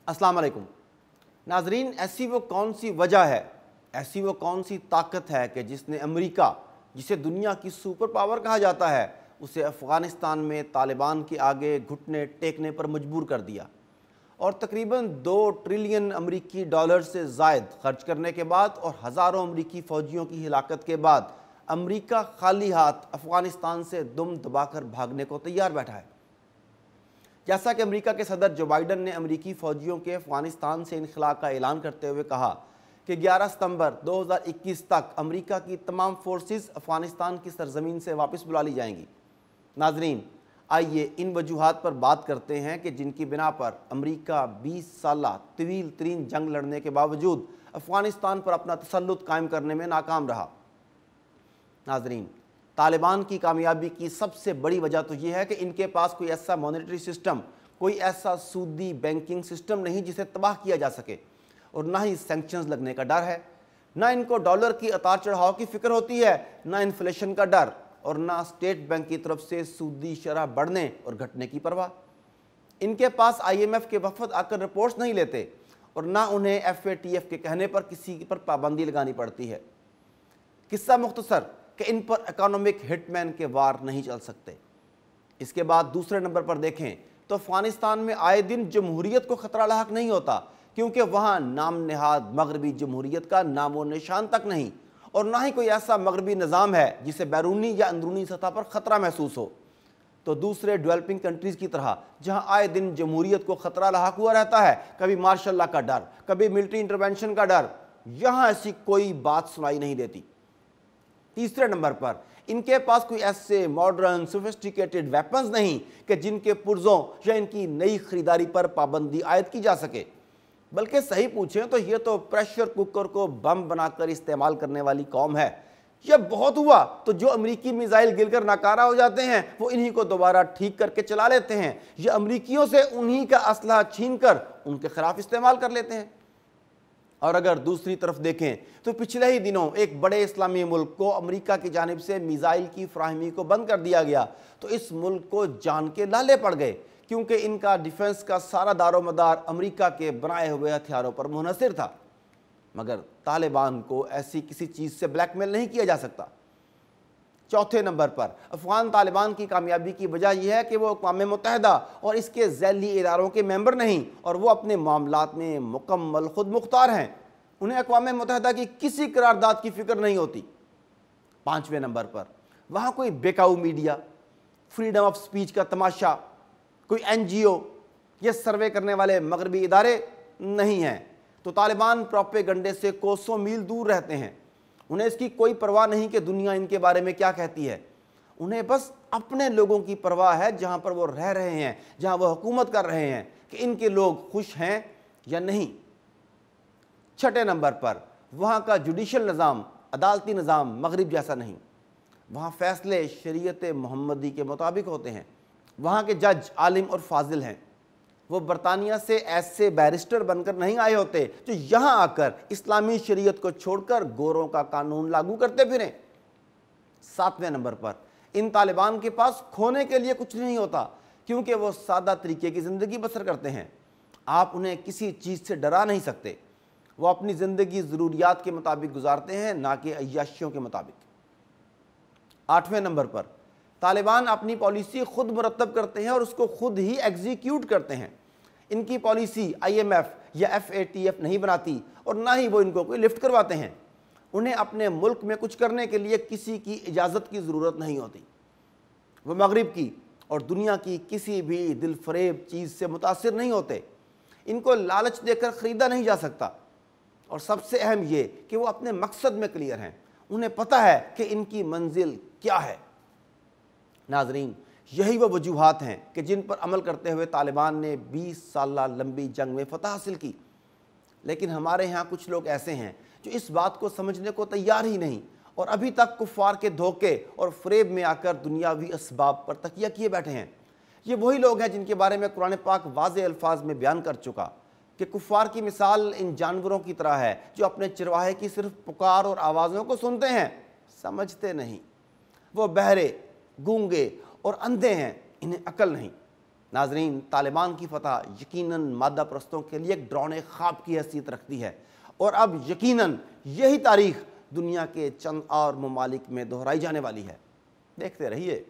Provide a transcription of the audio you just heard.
अस्सलाम वालेकुम नाजरीन। ऐसी वो कौन सी वजह है, ऐसी वो कौन सी ताकत है कि जिसने अमेरिका, जिसे दुनिया की सुपर पावर कहा जाता है, उसे अफ़गानिस्तान में तालिबान के आगे घुटने टेकने पर मजबूर कर दिया और तकरीबन 2 ट्रिलियन अमरीकी डॉलर से ज़ायद खर्च करने के बाद और हज़ारों अमरीकी फ़ौजियों की हिलाकत के बाद अमरीका खाली हाथ अफ़गानिस्तान से दुम दबाकर भागने को तैयार बैठा है। जैसा कि अमेरिका के सदर जो बाइडन ने अमरीकी फ़ौजियों के अफ़गानिस्तान से इनखला का ऐलान करते हुए कहा कि 11 सितंबर 2021 तक अमेरिका की तमाम फोर्सेस अफ़गानिस्तान की सरजमीन से वापस बुला ली जाएंगी। नाजरीन, आइए इन वजूहात पर बात करते हैं कि जिनकी बिना पर अमेरिका 20 साल तवील तरीन जंग लड़ने के बावजूद अफ़गानिस्तान पर अपना तसल्लुत कायम करने में नाकाम रहा। नाजरीन, तालिबान की कामयाबी की सबसे बड़ी वजह तो ये है कि इनके पास कोई ऐसा मॉनेटरी सिस्टम, कोई ऐसा सूदी बैंकिंग सिस्टम नहीं जिसे तबाह किया जा सके, और ना ही सैंक्शंस लगने का डर है। ना इनको डॉलर की उतार चढ़ाव की फिक्र होती है, ना इन्फ्लेशन का डर, और ना स्टेट बैंक की तरफ से सूदी शरह बढ़ने और घटने की परवाह। इनके पास IMF के वफद आकर रिपोर्ट्स नहीं लेते और ना उन्हें FATF के कहने पर किसी पर पाबंदी लगानी पड़ती है। किस्सा मुख्तसर कि इन पर इकोनॉमिक हिटमैन के वार नहीं चल सकते। इसके बाद दूसरे नंबर पर देखें तो अफ़गानिस्तान में आए दिन जमहूरियत को ख़तरा लाहक नहीं होता, क्योंकि वहाँ नाम नेहाद मगरबी जमहूरियत का नामो निशान तक नहीं, और ना ही कोई ऐसा मगरबी निज़ाम है जिसे बैरूनी या अंदरूनी सतह पर ख़तरा महसूस हो। तो दूसरे डेवलपिंग कंट्रीज़ की तरह जहाँ आए दिन जमहूरियत को ख़तरा लाहक हुआ रहता है, कभी मार्शल लॉ का डर, कभी मिलिट्री इंटरवेंशन का डर, यहाँ ऐसी कोई बात सुनाई नहीं देती। तीसरे नंबर पर इनके पास कोई ऐसे मॉडर्न सोफिस्टिकेटेड वेपन्स नहीं कि जिनके पुर्जों या इनकी नई खरीदारी पर पाबंदी आयद की जा सके, बल्कि सही पूछें तो ये तो प्रेशर कुकर को बम बनाकर इस्तेमाल करने वाली कौम है। यह बहुत हुआ तो जो अमरीकी मिसाइल गिरकर नाकारा हो जाते हैं वो इन्हीं को दोबारा ठीक करके चला लेते हैं, या अमरीकियों से उन्हीं का असलहा छीन कर उनके खिलाफ इस्तेमाल कर लेते हैं। और अगर दूसरी तरफ देखें तो पिछले ही दिनों एक बड़े इस्लामी मुल्क को अमेरिका की जानिब से मिसाइल की फ्राहमी को बंद कर दिया गया, तो इस मुल्क को जान के लाले पड़ गए, क्योंकि इनका डिफेंस का सारा दारोमदार अमेरिका के बनाए हुए हथियारों पर मुनहसर था। मगर तालिबान को ऐसी किसी चीज़ से ब्लैकमेल नहीं किया जा सकता। चौथे नंबर पर अफ़गान तालिबान की कामयाबी की वजह यह है कि वो अक़वाम मुत्तहिदा और इसके ज़ैली इदारों के मेंबर नहीं, और वो अपने मामलात में मुकम्मल खुद मुख्तार हैं। उन्हें अक़वाम मुत्तहिदा की किसी करारदाद की फ़िक्र नहीं होती। पाँचवें नंबर पर वहाँ कोई बेकाऊ मीडिया, फ्रीडम ऑफ स्पीच का तमाशा, कोई NGO या सर्वे करने वाले मगरबी इदारे नहीं हैं। तो तालिबान प्रोपेगंडे से कोसों मील दूर रहते हैं। उन्हें इसकी कोई परवाह नहीं कि दुनिया इनके बारे में क्या कहती है। उन्हें बस अपने लोगों की परवाह है, जहाँ पर वो रह रहे हैं, जहाँ वो हुकूमत कर रहे हैं, कि इनके लोग खुश हैं या नहीं। छठे नंबर पर वहाँ का जुडिशल निज़ाम, अदालती निज़ाम मगरिब जैसा नहीं। वहाँ फ़ैसले शरीयत मोहम्मदी के मुताबिक होते हैं। वहाँ के जज आलिम और फाजिल हैं। वो बरतानिया से ऐसे बैरिस्टर बनकर नहीं आए होते जो यहाँ आकर इस्लामी शरीयत को छोड़कर गोरों का कानून लागू करते फिरें। सातवें नंबर पर इन तालिबान के पास खोने के लिए कुछ नहीं होता, क्योंकि वो सादा तरीके की ज़िंदगी बसर करते हैं। आप उन्हें किसी चीज़ से डरा नहीं सकते। वो अपनी ज़िंदगी ज़रूरियात के मुताबिक गुजारते हैं, ना कि अय्याशियों के मुताबिक। आठवें नंबर पर तालिबान अपनी पॉलिसी खुद मुरतब करते हैं और उसको खुद ही एग्जीक्यूट करते हैं। इनकी पॉलिसी IMF या FATF नहीं बनाती, और ना ही वो इनको कोई लिफ्ट करवाते हैं। उन्हें अपने मुल्क में कुछ करने के लिए किसी की इजाज़त की ज़रूरत नहीं होती। वो मगरिब की और दुनिया की किसी भी दिलफरेब चीज़ से मुतासिर नहीं होते। इनको लालच देकर ख़रीदा नहीं जा सकता, और सबसे अहम ये कि वो अपने मकसद में क्लियर हैं। उन्हें पता है कि इनकी मंजिल क्या है। नाजरीन, यही वो वजूहात हैं कि जिन पर अमल करते हुए तालिबान ने 20 साल लंबी जंग में फतह हासिल की। लेकिन हमारे यहाँ कुछ लोग ऐसे हैं जो इस बात को समझने को तैयार ही नहीं, और अभी तक कुफ़ार के धोखे और फ़रेब में आकर दुनियावी असबाब पर तकिया किए बैठे हैं। ये वही लोग हैं जिनके बारे में कुरान पाक वाज़े अल्फाज में बयान कर चुका कि कुफ़ार की मिसाल इन जानवरों की तरह है जो अपने चरवाहे की सिर्फ पुकार और आवाज़ों को सुनते हैं, समझते नहीं। वो बहरे, गूंगे और अंधे हैं, इन्हें अकल नहीं। ناظرین، طالبان کی فتح یقیناً مادہ پرستوں کے لیے ایک ڈراؤنے خواب کی حیثیت رکھتی ہے، اور اب یقیناً یہی تاریخ دنیا کے چند اور ممالک میں دہرائی جانے والی ہے۔ دیکھتے رہیے